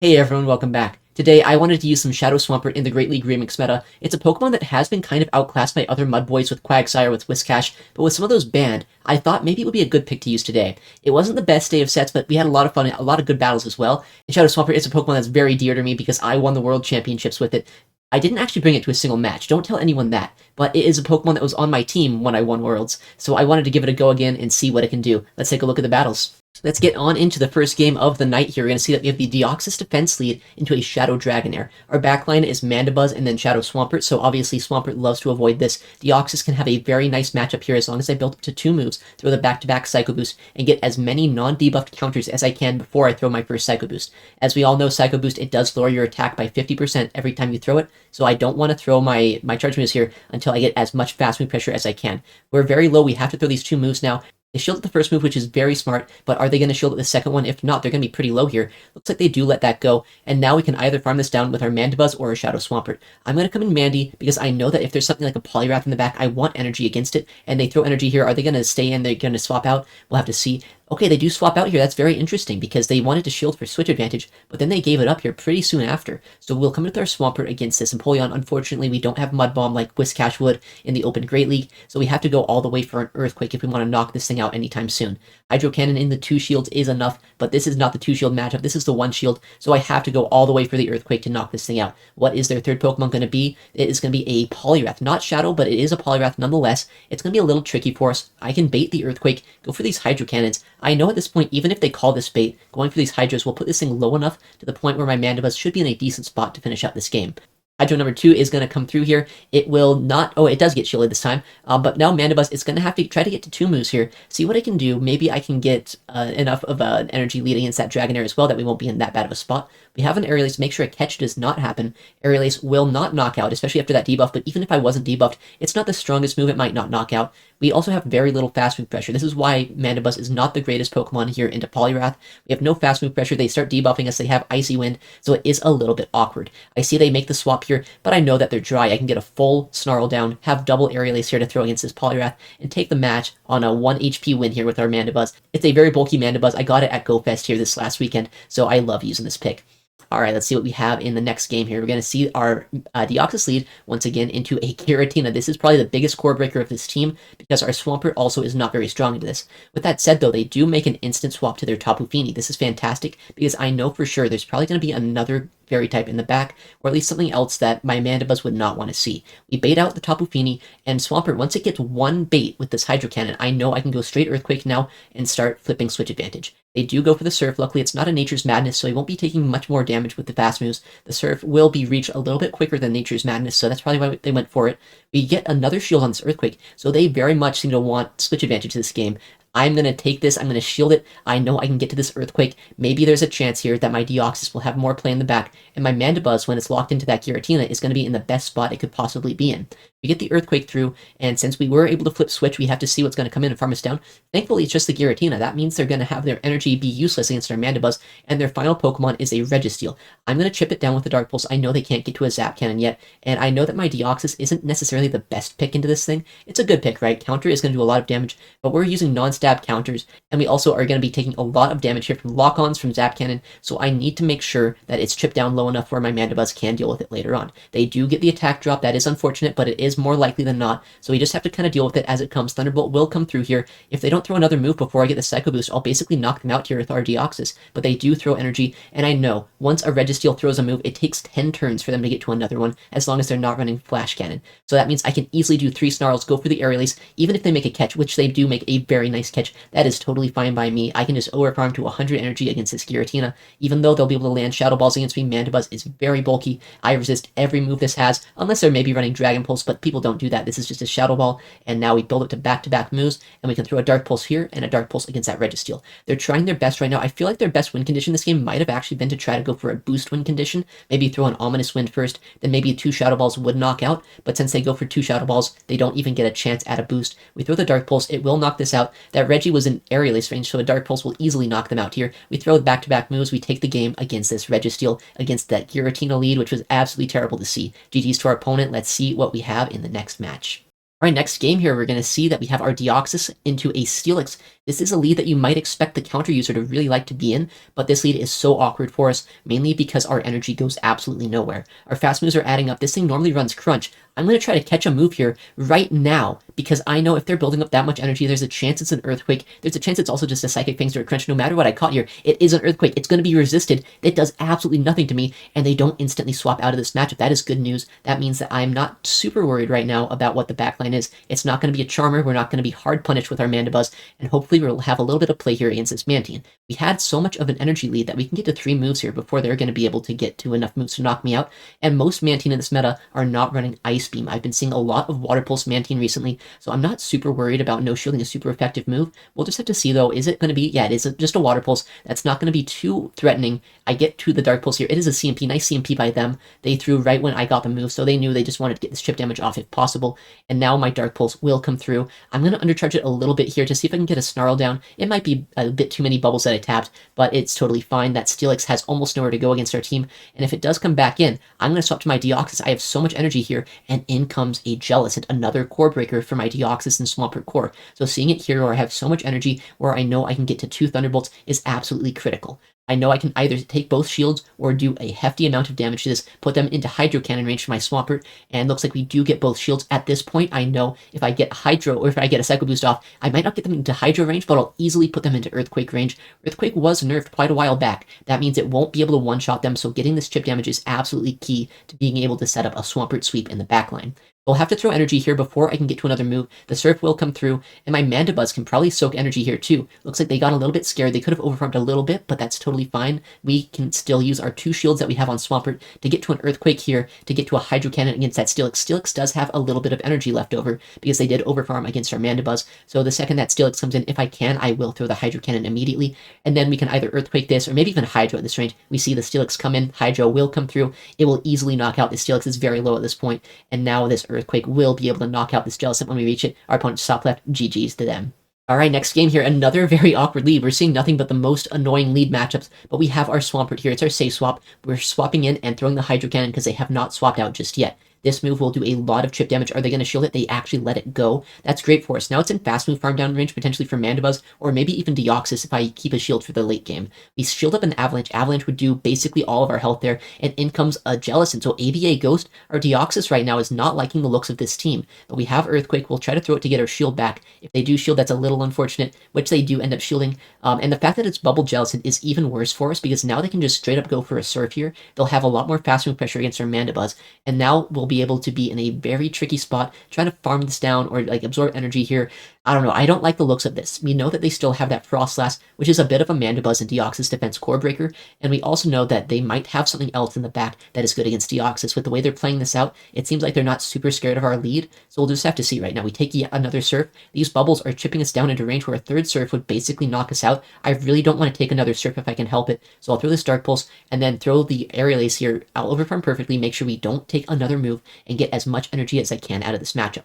Hey everyone, welcome back. Today I wanted to use some Shadow Swampert in the Great League Remix meta. It's a Pokemon that has been kind of outclassed by other Mud Boys with Quagsire, with Whiscash, but with some of those banned, I thought maybe it would be a good pick to use today. It wasn't the best day of sets, but we had a lot of fun, a lot of good battles as well. And Shadow Swampert is a Pokemon that's very dear to me because I won the World Championships with it. I didn't actually bring it to a single match, don't tell anyone that, but it is a Pokemon that was on my team when I won Worlds, so I wanted to give it a go again and see what it can do. Let's take a look at the battles. Let's get on into the first game of the night here. We're going to see that we have the Deoxys defense lead into a Shadow Dragonair. Our backline is Mandibuzz and then Shadow Swampert, so obviously Swampert loves to avoid this. Deoxys can have a very nice matchup here as long as I build up to 2 moves, throw the back-to-back Psycho Boost, and get as many non-debuffed counters as I can before I throw my first Psycho Boost. As we all know, Psycho Boost, it does lower your attack by 50% every time you throw it, so I don't want to throw my charge moves here until I get as much fast move pressure as I can. We're very low, we have to throw these 2 moves now. They shield at the first move, which is very smart, but are they going to shield at the second one? If not, they're going to be pretty low here. Looks like they do let that go, and now we can either farm this down with our Mandibuzz or a Shadow Swampert. I'm going to come in Mandy, because I know that if there's something like a Poliwrath in the back, I want energy against it, and they throw energy here. Are they going to stay in? They're going to swap out? We'll have to see. Okay, they do swap out here. That's very interesting because they wanted to shield for switch advantage, but then they gave it up here pretty soon after. So we'll come with our Swampert against this Empoleon. Unfortunately, we don't have Mud Bomb like Whiscash would in the Open Great League, so we have to go all the way for an Earthquake if we want to knock this thing out anytime soon. Hydro Cannon in the 2 shields is enough, but this is not the 2 shield matchup. This is the 1 shield, so I have to go all the way for the Earthquake to knock this thing out. What is their third Pokemon going to be? It is going to be a Poliwrath. Not Shadow, but it is a Poliwrath nonetheless. It's going to be a little tricky for us. I can bait the Earthquake, go for these Hydro Cannons. I know at this point, even if they call this bait, going for these Hydras will put this thing low enough to the point where my Mandibuzz should be in a decent spot to finish out this game. Hydro number 2 is going to come through here. It will not... Oh, it does get shielded this time. But now Mandibuzz is going to have to try to get to 2 moves here. See what I can do. Maybe I can get enough of an energy lead against that Dragonair as well that we won't be in that bad of a spot. We have an Aerial Ace to make sure a catch does not happen. Aerial Ace will not knock out, especially after that debuff, but even if I wasn't debuffed, it's not the strongest move, it might not knock out. We also have very little fast move pressure. This is why Mandibuzz is not the greatest Pokemon here into Poliwrath. We have no fast move pressure, they start debuffing us, they have Icy Wind, so it is a little bit awkward. I see they make the swap here, but I know that they're dry. I can get a full Snarl down, have double Aerial Ace here to throw against this Poliwrath, and take the match on a 1 HP win here with our Mandibuzz. It's a very bulky Mandibuzz. I got it at GoFest here this last weekend, so I love using this pick. Alright, let's see what we have in the next game here. We're going to see our Deoxys lead once again into a Giratina. This is probably the biggest core breaker of this team because our Swampert also is not very strong into this. With that said, though, they do make an instant swap to their Tapu Fini. This is fantastic because I know for sure there's probably going to be another Fairy type in the back, or at least something else that my Mandibuzz would not want to see. We bait out the Tapu Fini, and Swampert, once it gets 1 bait with this Hydro Cannon, I know I can go straight Earthquake now and start flipping switch advantage. They do go for the Surf. Luckily, it's not a Nature's Madness, so he won't be taking much more damage with the fast moves. The Surf will be reached a little bit quicker than Nature's Madness, so that's probably why they went for it. We get another shield on this Earthquake, so they very much seem to want switch advantage this game. I'm going to take this, I'm going to shield it, I know I can get to this Earthquake, maybe there's a chance here that my Deoxys will have more play in the back, and my Mandibuzz, when it's locked into that Giratina, is going to be in the best spot it could possibly be in. We get the Earthquake through, and since we were able to flip switch, we have to see what's going to come in and farm us down. Thankfully, it's just the Giratina. That means they're going to have their energy be useless against our Mandibuzz, and their final Pokemon is a Registeel. I'm going to chip it down with the Dark Pulse. I know they can't get to a Zap Cannon yet, and I know that my Deoxys isn't necessarily the best pick into this thing. It's a good pick, right? Counter is going to do a lot of damage, but we're using non-stab counters, and we also are going to be taking a lot of damage here from Lock-Ons, from Zap Cannon, so I need to make sure that it's chipped down low enough where my Mandibuzz can deal with it later on. They do get the attack drop. That is unfortunate, but it is more likely than not, so we just have to kind of deal with it as it comes. Thunderbolt will come through here. If they don't throw another move before I get the Psycho Boost, I'll basically knock them out here with our Deoxys, but they do throw energy, and I know once a Registeel throws a move, it takes 10 turns for them to get to another one, as long as they're not running Flash Cannon. So that means I can easily do 3 Snarls, go for the Aerial Ace, even if they make a catch, which they do make a very nice catch. That is totally fine by me. I can just overfarm to 100 energy against this Giratina. Even though they'll be able to land Shadow Balls against me, Mandibuzz is very bulky. I resist every move this has, unless they're maybe running Dragon Pulse, but people don't do that. This is just a Shadow Ball, and now we build up to back-to-back moves, and we can throw a Dark Pulse here and a Dark Pulse against that Registeel. They're trying their best right now. I feel like their best win condition this game might have actually been to try to go for a boost win condition, maybe throw an Ominous Wind first, then maybe 2 Shadow Balls would knock out, but since they go for 2 Shadow Balls, they don't even get a chance at a boost. We throw the Dark Pulse, it will knock this out. That Reggie was in Aerial Ace range, so a Dark Pulse will easily knock them out here. We throw the back-to-back moves, we take the game against this Registeel, against that Giratina lead, which was absolutely terrible to see. GG's to our opponent. Let's see what we have in the next match. All right, next game here, we're going to see that we have our Deoxys into a Steelix. This is a lead that you might expect the counter user to really like to be in, but this lead is so awkward for us, mainly because our energy goes absolutely nowhere. Our fast moves are adding up. This thing normally runs Crunch. I'm going to try to catch a move here right now, because I know if they're building up that much energy, there's a chance it's an Earthquake. There's a chance it's also just a Psychic Fangs or a Crunch. No matter what I caught here, it is an Earthquake. It's going to be resisted. It does absolutely nothing to me, and they don't instantly swap out of this matchup. That is good news. That means that I'm not super worried right now about what the backline is. It's not going to be a Charmer. We're not going to be hard punished with our Mandibuzz, and hopefully we'll have a little bit of play here against this Mantine. We had so much of an energy lead that we can get to 3 moves here before they're going to be able to get to enough moves to knock me out, and most Mantine in this meta are not running Ice Beam. I've been seeing a lot of Water Pulse Mantine recently, so I'm not super worried about no shielding a super effective move. We'll just have to see though, is it going to be, yeah, it is just a Water Pulse. That's not going to be too threatening. I get to the Dark Pulse here. It is a CMP, nice CMP by them. They threw right when I got the move, so they knew they just wanted to get this chip damage off if possible, and now my Dark Pulse will come through. I'm going to undercharge it a little bit here to see if I can get a Snarl down. It might be a bit too many bubbles that I tapped, but it's totally fine. That Steelix has almost nowhere to go against our team, and if it does come back in, I'm going to swap to my Deoxys. I have so much energy here, and in comes a Jellicent, another core breaker for my Deoxys and Swampert core. So seeing it here where I have so much energy, where I know I can get to 2 Thunderbolts, is absolutely critical. I know I can either take both shields or do a hefty amount of damage to this, put them into Hydro Cannon range for my Swampert, and looks like we do get both shields. At this point, I know if I get Hydro, or if I get a Psycho Boost off, I might not get them into Hydro range, but I'll easily put them into Earthquake range. Earthquake was nerfed quite a while back. That means it won't be able to one-shot them, so getting this chip damage is absolutely key to being able to set up a Swampert sweep in the backline. We'll have to throw energy here before I can get to another move. The Surf will come through, and my Mandibuzz can probably soak energy here too. Looks like they got a little bit scared. They could have overfarmed a little bit, but that's totally fine. We can still use our 2 shields that we have on Swampert to get to an Earthquake here, to get to a Hydro Cannon against that Steelix. Steelix does have a little bit of energy left over, because they did overfarm against our Mandibuzz. So the second that Steelix comes in, if I can, I will throw the Hydro Cannon immediately, and then we can either Earthquake this, or maybe even Hydro at this range. We see the Steelix come in, Hydro will come through. It will easily knock out the Steelix. Is very low at this point, and now this Earthquake will be able to knock out this Jellicent when we reach it. Our opponent's top left, GG's to them. Alright, next game here, another very awkward lead. We're seeing nothing but the most annoying lead matchups, but we have our Swampert here. It's our safe swap. We're swapping in and throwing the Hydro Cannon because they have not swapped out just yet. This move will do a lot of chip damage. Are they going to shield it? They actually let it go. That's great for us. Now it's in fast move farm down range, potentially for Mandibuzz, or maybe even Deoxys if I keep a shield for the late game. We shield up an Avalanche. Avalanche would do basically all of our health there, and in comes a Jellicent. So ABA Ghost, our Deoxys right now is not liking the looks of this team, but we have Earthquake. We'll try to throw it to get our shield back. If they do shield, that's a little unfortunate, which they do end up shielding. And the fact that it's Bubble Jellicent is even worse for us, because now they can just straight up go for a Surf here. They'll have a lot more fast move pressure against our Mandibuzz, and now we'll be able to be in a very tricky spot, trying to farm this down or like absorb energy here. I don't know. I don't like the looks of this. We know that they still have that Frostlass, which is a bit of a Mandibuzz and Deoxys defense core breaker, and we also know that they might have something else in the back that is good against Deoxys. With the way they're playing this out, it seems like they're not super scared of our lead, so we'll just have to see right now. We take yet another Surf. These bubbles are chipping us down into range where a third Surf would basically knock us out. I really don't want to take another Surf if I can help it, so I'll throw this Dark Pulse and then throw the Aerial Ace here. I'll overfarm perfectly, make sure we don't take another move, and get as much energy as I can out of this matchup.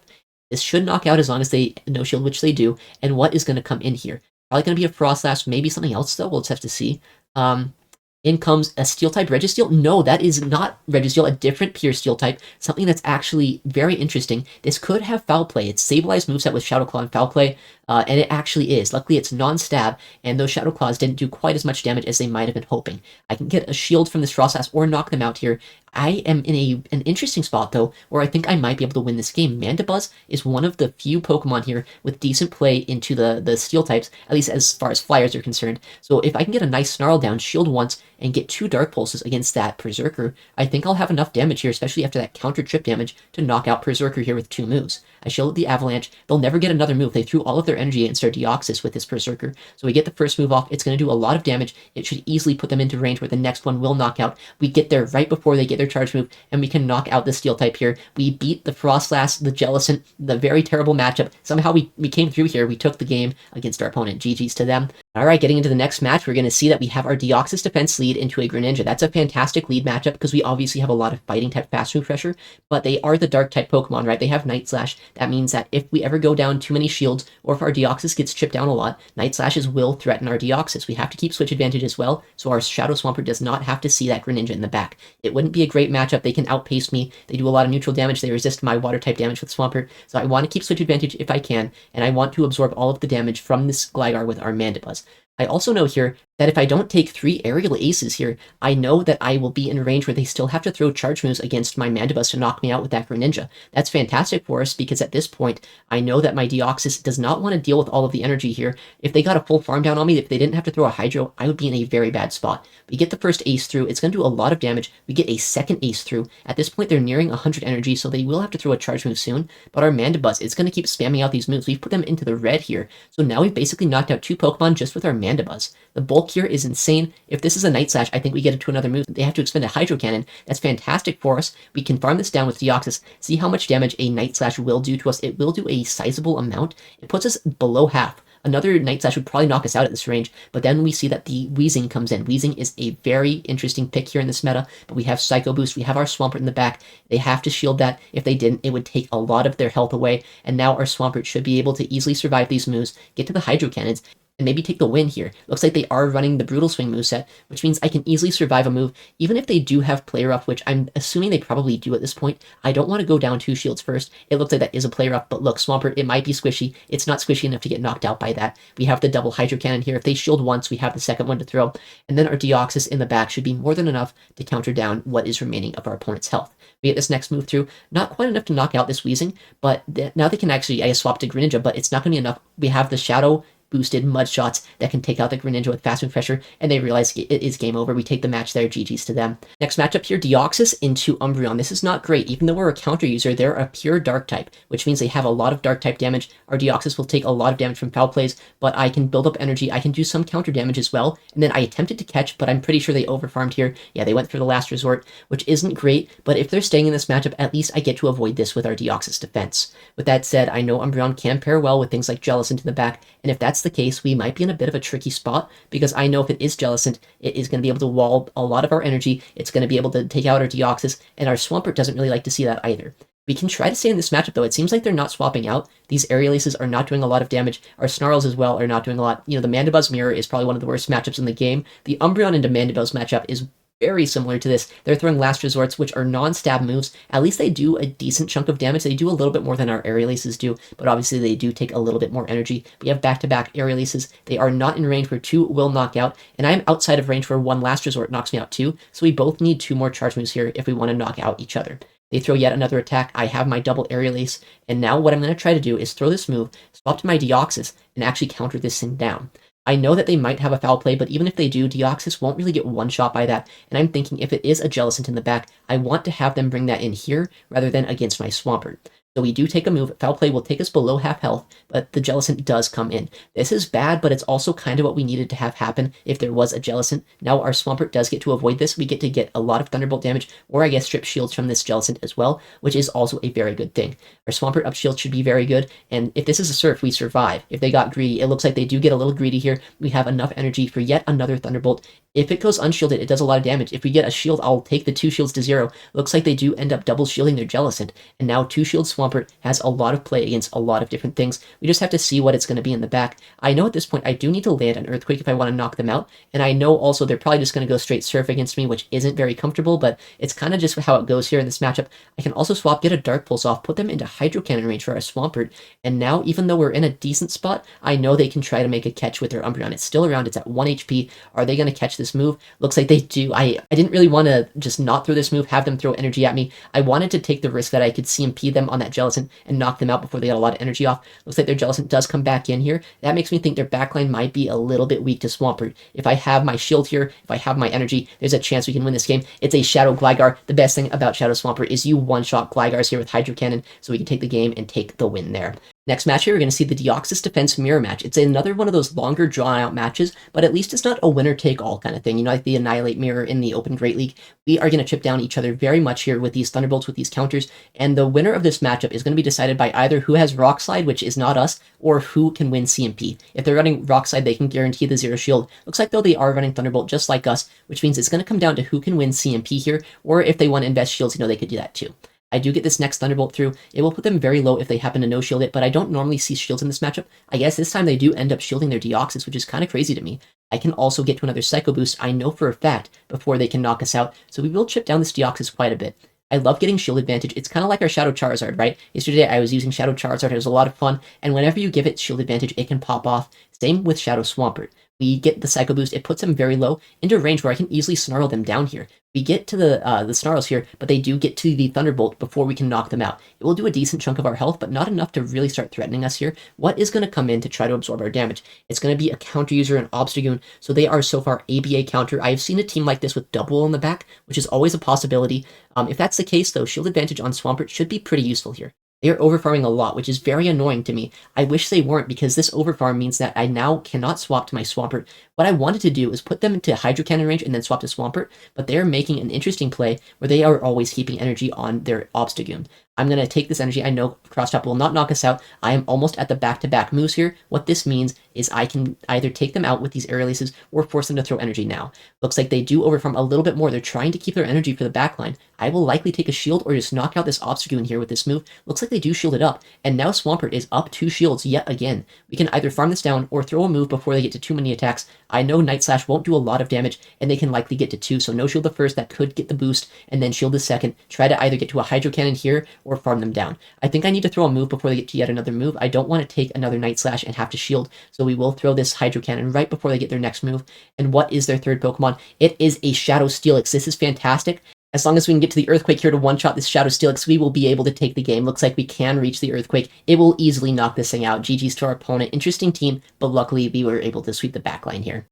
This should knock out as long as they no shield, which they do. And what is going to come in here? Probably going to be a Frostlass, maybe something else, though. We'll just have to see. In comes a Steel-type Registeel. No, that is not Registeel, a different pure Steel-type. Something that's actually very interesting. This could have Foul Play. It's stabilized moveset with Shadow Claw and Foul Play, and it actually is. Luckily, it's non-stab, and those Shadow Claws didn't do quite as much damage as they might have been hoping. I can get a shield from this Frostlass or knock them out here. I am in an interesting spot, though, where I think I might be able to win this game. Mandibuzz is one of the few Pokemon here with decent play into the Steel types, at least as far as Flyers are concerned. So if I can get a nice Snarl down, shield once, and get 2 Dark Pulses against that Berserker, I think I'll have enough damage here, especially after that counter trip damage, to knock out Berserker here with 2 moves. I shielded the Avalanche. They'll never get another move. They threw all of their energy against our Deoxys with this Berserker. So we get the first move off. It's going to do a lot of damage. It should easily put them into range where the next one will knock out. We get there right before they get their charge move, and we can knock out the Steel type here. We beat the Frostlass, the Jellicent, the very terrible matchup. Somehow we came through here. We took the game against our opponent. GG's to them. All right, getting into the next match, we're going to see that we have our Deoxys defense lead into a Greninja. That's a fantastic lead matchup because we obviously have a lot of fighting type fast move pressure, but they are the dark type Pokemon, right? They have Night Slash. That means that if we ever go down too many shields, or if our Deoxys gets chipped down a lot, Night Slashes will threaten our Deoxys. We have to keep switch advantage as well, so our Shadow Swampert does not have to see that Greninja in the back. It wouldn't be a great matchup. They can outpace me. They do a lot of neutral damage. They resist my water type damage with Swampert, so I want to keep switch advantage if I can, and I want to absorb all of the damage from this Gligar with our Mandibuzz. I also know here that if I don't take 3 aerial aces here, I know that I will be in a range where they still have to throw charge moves against my Mandibuzz to knock me out with that Greninja. That's fantastic for us because at this point, I know that my Deoxys does not want to deal with all of the energy here. If they got a full farm down on me, if they didn't have to throw a Hydro, I would be in a very bad spot. We get the first ace through, it's going to do a lot of damage. We get a second ace through. At this point, they're nearing 100 energy, so they will have to throw a charge move soon, but our Mandibuzz is going to keep spamming out these moves. We've put them into the red here, so now we've basically knocked out 2 Pokemon just with our Mandibuzz. The bulk here is insane. If this is a Night Slash, I think we get it to another move. They have to expend a Hydro Cannon. That's fantastic for us. We can farm this down with Deoxys, see how much damage a Night Slash will do to us. It will do a sizable amount. It puts us below half. Another Night Slash would probably knock us out at this range, but then we see that the Weezing comes in. Weezing is a very interesting pick here in this meta, but we have Psycho Boost, we have our Swampert in the back. They have to shield that. If they didn't, it would take a lot of their health away, and now our Swampert should be able to easily survive these moves, get to the Hydro Cannons, and maybe take the win here. Looks like they are running the Brutal Swing moveset, which means I can easily survive a move, even if they do have Play Rough, which I'm assuming they probably do at this point. I don't want to go down 2 shields first. It looks like that is a Play Rough, but look, Swampert, it might be squishy. It's not squishy enough to get knocked out by that. We have the double Hydro Cannon here. If they shield once, we have the second one to throw, and then our Deoxys in the back should be more than enough to counter down what is remaining of our opponent's health. We get this next move through, not quite enough to knock out this Weezing, but now they can actually, I guess, swap to Greninja, but it's not going to be enough. We have the Shadow boosted mud shots that can take out the Greninja with fast move pressure, and they realize it is game over. We take the match there, GG's to them. Next matchup here, Deoxys into Umbreon. This is not great. Even though we're a counter user, they're a pure dark type, which means they have a lot of dark type damage. Our Deoxys will take a lot of damage from foul plays, but I can build up energy. I can do some counter damage as well, and then I attempted to catch, but I'm pretty sure they overfarmed here. Yeah, they went for the last resort, which isn't great, but if they're staying in this matchup, at least I get to avoid this with our Deoxys defense. With that said, I know Umbreon can pair well with things like Jellicent in the back, and if that's the case, we might be in a bit of a tricky spot, because I know if it is Jellicent, it is going to be able to wall a lot of our energy, it's going to be able to take out our Deoxys, and our Swampert doesn't really like to see that either. We can try to stay in this matchup, though. It seems like they're not swapping out. These Aerial Aces are not doing a lot of damage. Our Snarls as well are not doing a lot. You know, the Mandibuzz Mirror is probably one of the worst matchups in the game. The Umbreon into Mandibuzz matchup is very similar to this. They're throwing Last Resorts, which are non-stab moves. At least they do a decent chunk of damage. They do a little bit more than our Aerial Aces do, but obviously they do take a little bit more energy. We have back-to-back Aerial Aces. They are not in range where 2 will knock out, and I'm outside of range where 1 Last Resort knocks me out too, so we both need 2 more charge moves here if we want to knock out each other. They throw yet another attack. I have my double Aerial Ace, and now what I'm going to try to do is throw this move, swap to my Deoxys, and actually counter this thing down. I know that they might have a foul play, but even if they do, Deoxys won't really get one shot by that, and I'm thinking if it is a Jellicent in the back, I want to have them bring that in here rather than against my Swampert. So we do take a move. Foul play will take us below half health, but the Jellicent does come in. This is bad, but it's also kind of what we needed to have happen if there was a Jellicent. Now our Swampert does get to avoid this. We get to get a lot of Thunderbolt damage, or I guess strip shields from this Jellicent as well, which is also a very good thing. Our Swampert up shield should be very good, and if this is a Surf, we survive. If they got greedy, it looks like they do get a little greedy here. We have enough energy for yet another Thunderbolt. If it goes unshielded, it does a lot of damage. If we get a shield, I'll take the 2 shields to 0. Looks like they do end up double shielding their Jellicent, and now 2 shield Swampert has a lot of play against a lot of different things. We just have to see what it's going to be in the back. I know at this point I do need to land an Earthquake if I want to knock them out, and I know also they're probably just going to go straight Surf against me, which isn't very comfortable, but it's kind of just how it goes here in this matchup. I can also swap, get a Dark Pulse off, put them into Hydro Cannon range for our Swampert, and now even though we're in a decent spot, I know they can try to make a catch with their Umbreon. It's still around, it's at 1 HP. Are they going to catch this move? Looks like they do. I didn't really want to just not throw this move, have them throw energy at me. I wanted to take the risk that I could CMP them on that Jellicent and knock them out before they got a lot of energy off. Looks like their Jellicent does come back in here. That makes me think their backline might be a little bit weak to Swampert. If I have my shield here, if I have my energy, there's a chance we can win this game. It's a Shadow Gligar. The best thing about Shadow Swampert is you one-shot Gligars here with Hydro Cannon, so we can take the game and take the win there. Next match here, we're going to see the Deoxys Defense Mirror match. It's another one of those longer, drawn-out matches, but at least it's not a winner-take-all kind of thing. You know, like the Annihilate Mirror in the Open Great League. We are going to chip down each other very much here with these Thunderbolts, with these counters, and the winner of this matchup is going to be decided by either who has Rock Slide, which is not us, or who can win CMP. If they're running Rock Slide, they can guarantee the Zero Shield. Looks like, though, they are running Thunderbolt just like us, which means it's going to come down to who can win CMP here, or if they want to invest shields, you know, they could do that too. I do get this next Thunderbolt through. It will put them very low if they happen to no-shield it, but I don't normally see shields in this matchup. I guess this time they do end up shielding their Deoxys, which is kind of crazy to me. I can also get to another Psycho Boost, I know for a fact, before they can knock us out, so we will chip down this Deoxys quite a bit. I love getting shield advantage. It's kind of like our Shadow Charizard, right? Yesterday I was using Shadow Charizard. It was a lot of fun, and whenever you give it shield advantage, it can pop off. Same with Shadow Swampert. We get the Psycho Boost. It puts them very low into a range where I can easily snarl them down here. We get to the snarls here, but they do get to the Thunderbolt before we can knock them out. It will do a decent chunk of our health, but not enough to really start threatening us here. What is going to come in to try to absorb our damage? It's going to be a counter user, an Obstagoon, so they are so far ABA counter. I've seen a team like this with double in the back, which is always a possibility. If that's the case, though, shield advantage on Swampert should be pretty useful here. They are overfarming a lot, which is very annoying to me. I wish they weren't, because this overfarm means that I now cannot swap to my Swampert. What I wanted to do is put them into Hydro Cannon range and then swap to Swampert, but they are making an interesting play where they are always keeping energy on their Obstagoon. I'm going to take this energy. I know Cross Chop will not knock us out. I am almost at the back-to-back moves here. What this means is I can either take them out with these air releases or force them to throw energy now. Looks like they do overfarm a little bit more. They're trying to keep their energy for the backline. I will likely take a shield or just knock out this Obstagoon here with this move. Looks like they do shield it up, and now Swampert is up 2 shields yet again. We can either farm this down or throw a move before they get to too many attacks. I know Night Slash won't do a lot of damage, and they can likely get to 2, so no shield the first, that could get the boost, and then shield the second. Try to either get to a Hydro Cannon here or farm them down. I think I need to throw a move before they get to yet another move. I don't want to take another Night Slash and have to shield, so we will throw this Hydro Cannon right before they get their next move. And what is their third Pokemon? It is a Shadow Steelix. This is fantastic. As long as we can get to the Earthquake here to one-shot this Shadow Steelix, we will be able to take the game. Looks like we can reach the Earthquake. It will easily knock this thing out. GG's to our opponent. Interesting team, but luckily we were able to sweep the backline here.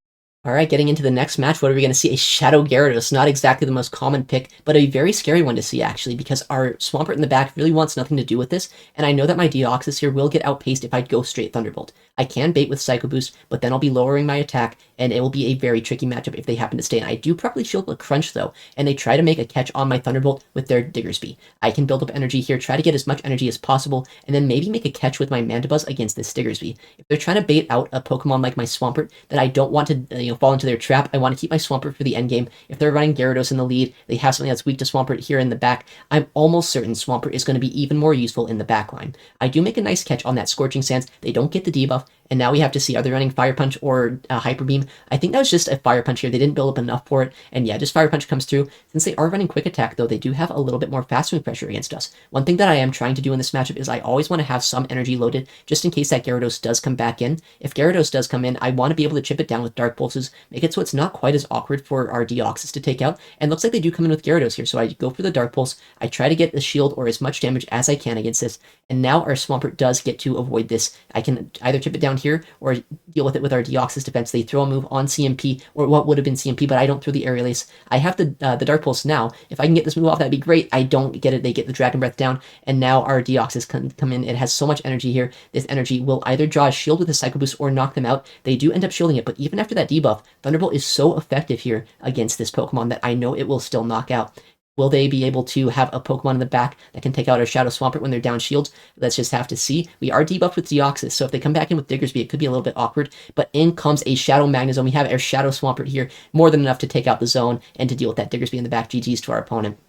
Alright, getting into the next match, what are we going to see? A Shadow Gyarados. Not exactly the most common pick, but a very scary one to see, actually, because our Swampert in the back really wants nothing to do with this, and I know that my Deoxys here will get outpaced if I go straight Thunderbolt. I can bait with Psycho Boost, but then I'll be lowering my attack, and it will be a very tricky matchup if they happen to stay in. I do properly shield with Crunch, though, and they try to make a catch on my Thunderbolt with their Diggersby. I can build up energy here, try to get as much energy as possible, and then maybe make a catch with my Mandibuzz against this Diggersby. If they're trying to bait out a Pokemon like my Swampert that I don't want to fall into their trap, I want to keep my Swampert for the endgame. If they're running Gyarados in the lead, they have something that's weak to Swampert here in the back, I'm almost certain Swampert is going to be even more useful in the backline. I do make a nice catch on that Scorching Sands. They don't get the debuff, and now we have to see, are they running Fire Punch or Hyper Beam? I think that was just a Fire Punch here. They didn't build up enough for it, and yeah, just Fire Punch comes through. Since they are running Quick Attack, though, they do have a little bit more fast move pressure against us. One thing that I am trying to do in this matchup is I always want to have some energy loaded, just in case that Gyarados does come back in. If Gyarados does come in, I want to be able to chip it down with Dark Pulses, make it so it's not quite as awkward for our Deoxys to take out, and looks like they do come in with Gyarados here, so I go for the Dark Pulse, I try to get the shield or as much damage as I can against this, and now our Swampert does get to avoid this. I can either chip it down here, or deal with it with our Deoxys defense. They throw a move on CMP, or what would have been CMP, but I don't throw the Air Release. I have the Dark Pulse now. If I can get this move off, that'd be great. I don't get it. They get the Dragon Breath down, and now our Deoxys can come in. It has so much energy here. This energy will either draw a shield with a Psycho Boost or knock them out. They do end up shielding it, but even after that debuff, Thunderbolt is so effective here against this Pokemon that I know it will still knock out. Will they be able to have a Pokemon in the back that can take out our Shadow Swampert when they're down shields? Let's just have to see. We are debuffed with Deoxys, so if they come back in with Diggersby, it could be a little bit awkward, but in comes a Shadow Magnezone. We have our Shadow Swampert here, more than enough to take out the zone and to deal with that Diggersby in the back. GG's to our opponent.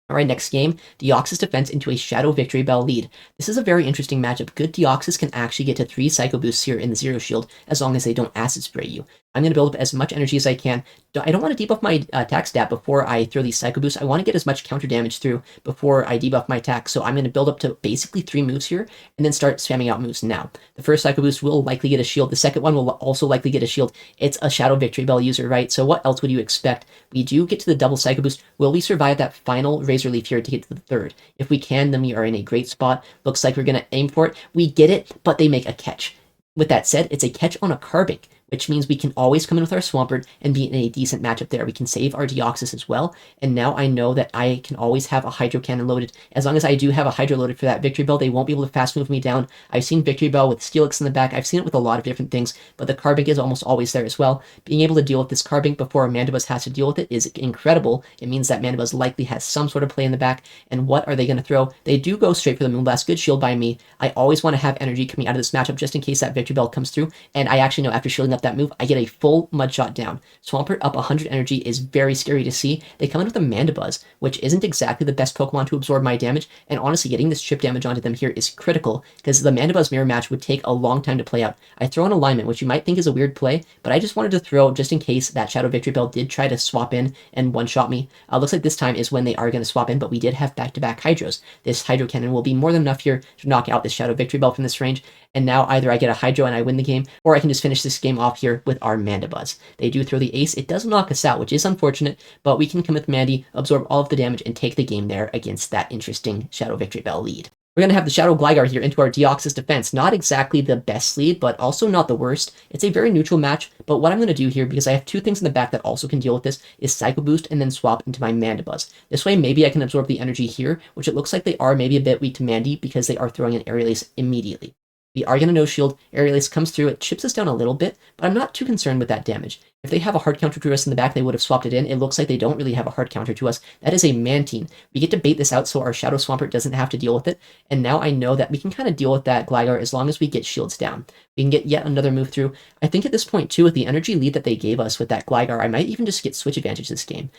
Alright, next game, Deoxys defense into a Shadow Victory Bell lead. This is a very interesting matchup. Good Deoxys can actually get to 3 Psycho Boosts here in the Zero Shield, as long as they don't Acid Spray you. I'm going to build up as much energy as I can. I don't want to debuff my attack stat before I throw these Psycho Boosts. I want to get as much counter damage through before I debuff my attack, so I'm going to build up to basically 3 moves here, and then start spamming out moves now. The first Psycho Boost will likely get a shield. The second one will also likely get a shield. It's a Shadow Victory Bell user, right? So what else would you expect? We do get to the double Psycho Boost. Will we survive that final Razor Leaf here to get to the third? If we can, then we are in a great spot. Looks like we're going to aim for it. We get it, but they make a catch. With that said, it's a catch on a Carbink, which means we can always come in with our Swampert and be in a decent matchup there. We can save our Deoxys as well, and now I know that I can always have a Hydro Cannon loaded. As long as I do have a Hydro loaded for that Victory Bell, they won't be able to fast move me down. I've seen Victory Bell with Steelix in the back. I've seen it with a lot of different things, but the Carbink is almost always there as well. Being able to deal with this Carbink before Mandibuzz has to deal with it is incredible. It means that Mandibuzz likely has some sort of play in the back, and what are they going to throw? They do go straight for the Moonblast. Good shield by me. I always want to have energy coming out of this matchup just in case that Victory Bell comes through, and I actually know after shielding up that move, I get a full Mud Shot down. Swampert up 100 energy is very scary to see. They come in with a Mandibuzz, which isn't exactly the best Pokemon to absorb my damage, and honestly, getting this chip damage onto them here is critical, because the Mandibuzz mirror match would take a long time to play out. I throw an alignment, which you might think is a weird play, but I just wanted to throw just in case that Shadow Victory Bell did try to swap in and one-shot me. Looks like this time is when they are going to swap in, but we did have back-to-back Hydros. This Hydro Cannon will be more than enough here to knock out this Shadow Victory Bell from this range, and now either I get a Hydro and I win the game, or I can just finish this game off here with our Mandibuzz. They do throw the Ace. It does knock us out, which is unfortunate, but we can come with Mandy, absorb all of the damage, and take the game there against that interesting Shadow Victory Bell lead. We're going to have the Shadow Gligar here into our Deoxys defense. Not exactly the best lead, but also not the worst. It's a very neutral match, but what I'm going to do here, because I have two things in the back that also can deal with this, is Psycho Boost and then swap into my Mandibuzz. This way, maybe I can absorb the energy here, which it looks like they are maybe a bit weak to Mandy because they are throwing an Aerial Ace immediately. We are going to no-shield. Aerial Ace comes through. It chips us down a little bit, but I'm not too concerned with that damage. If they have a hard counter to us in the back, they would have swapped it in. It looks like they don't really have a hard counter to us. That is a Mantine. We get to bait this out so our Shadow Swampert doesn't have to deal with it, and now I know that we can kind of deal with that Gligar as long as we get shields down. We can get yet another move through. I think at this point, too, with the energy lead that they gave us with that Gligar, I might even just get switch advantage this game.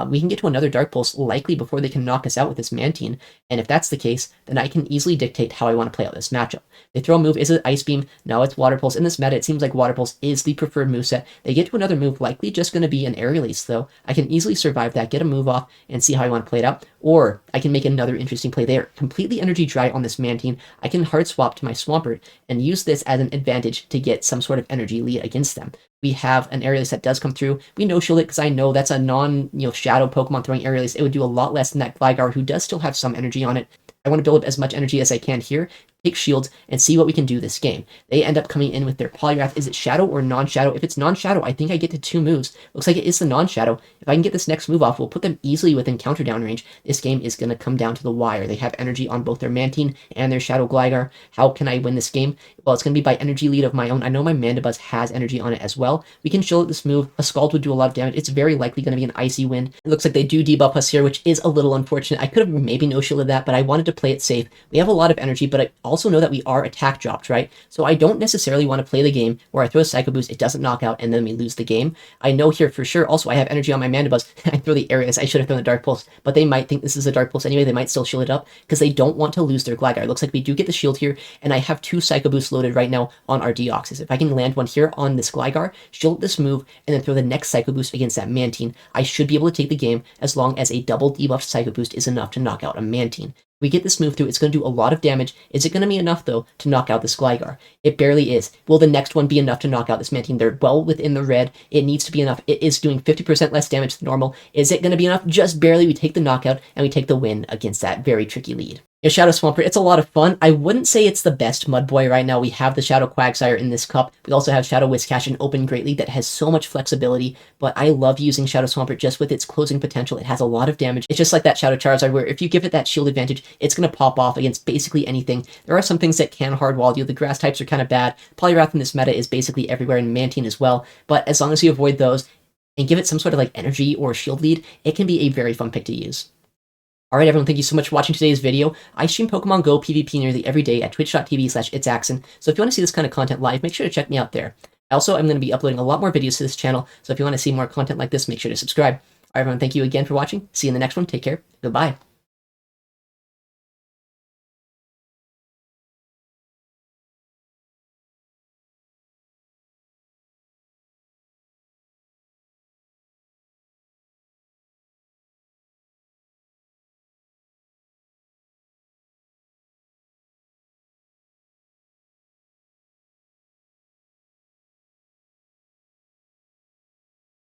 We can get to another Dark Pulse likely before they can knock us out with this Mantine, and if that's the case, then I can easily dictate how I want to play out this matchup. They throw a move. Is it Ice Beam? No, it's Water Pulse. In this meta, it seems like Water Pulse is the preferred moveset. They get to another move, likely just going to be an Aerial Ace, though. I can easily survive that, get a move off, and see how I want to play it out. Or I can make another interesting play there. Completely energy dry on this Mantine. I can hard swap to my Swampert and use this as an advantage to get some sort of energy lead against them. We have an Aerial Ace that does come through. We no-shield it because I know that's a non-shadow Pokemon throwing Aerial Ace. It would do a lot less than that Gligar, who does still have some energy on it. I want to build up as much energy as I can here, take shields, and see what we can do this game. They end up coming in with their Poliwrath. Is it Shadow or non-Shadow? If it's non-Shadow, I think I get to 2 moves. Looks like it is the non-Shadow. If I can get this next move off, we'll put them easily within counter down range. This game is going to come down to the wire. They have energy on both their Mantine and their Shadow Gligar. How can I win this game? Well, it's going to be by energy lead of my own. I know my Mandibuzz has energy on it as well. We can shield this move. A Scald would do a lot of damage. It's very likely going to be an Icy Wind. It looks like they do debuff us here, which is a little unfortunate. I could have maybe no-shielded that, but I wanted to play it safe. We have a lot of energy, but I also know that we are attack dropped, right? So I don't necessarily want to play the game where I throw a Psycho Boost, it doesn't knock out, and then we lose the game. I know here for sure, also I have energy on my Mandibuzz. I throw the Aerial Ace. I should have thrown the Dark Pulse, but they might think this is a Dark Pulse anyway. They might still shield it up because they don't want to lose their Gligar. It looks like we do get the shield here, and I have 2 Psycho Boosts loaded right now on our Deoxys. If I can land one here on this Gligar, shield this move, and then throw the next Psycho Boost against that Mantine, I should be able to take the game as long as a double debuffed Psycho Boost is enough to knock out a Mantine. We get this move through, it's going to do a lot of damage. Is it going to be enough, though, to knock out this Gligar? It barely is. Will the next one be enough to knock out this Mantine? They're well within the red. It needs to be enough. It is doing 50% less damage than normal. Is it going to be enough? Just barely. We take the knockout, and we take the win against that very tricky lead. Shadow Swampert, it's a lot of fun. I wouldn't say it's the best Mudboy right now. We have the Shadow Quagsire in this cup. We also have Shadow Whiscash in Open Great League that has so much flexibility, but I love using Shadow Swampert just with its closing potential. It has a lot of damage. It's just like that Shadow Charizard where if you give it that shield advantage, it's going to pop off against basically anything. There are some things that can hard wall you. The grass types are kind of bad. Poliwrath in this meta is basically everywhere, and Mantine as well, but as long as you avoid those and give it some sort of like energy or shield lead, it can be a very fun pick to use. Alright everyone, thank you so much for watching today's video. I stream Pokemon Go PvP nearly every day at twitch.tv/ItsAXN, so if you want to see this kind of content live, make sure to check me out there. Also, I'm going to be uploading a lot more videos to this channel, so if you want to see more content like this, make sure to subscribe. Alright everyone, thank you again for watching. See you in the next one. Take care. Goodbye.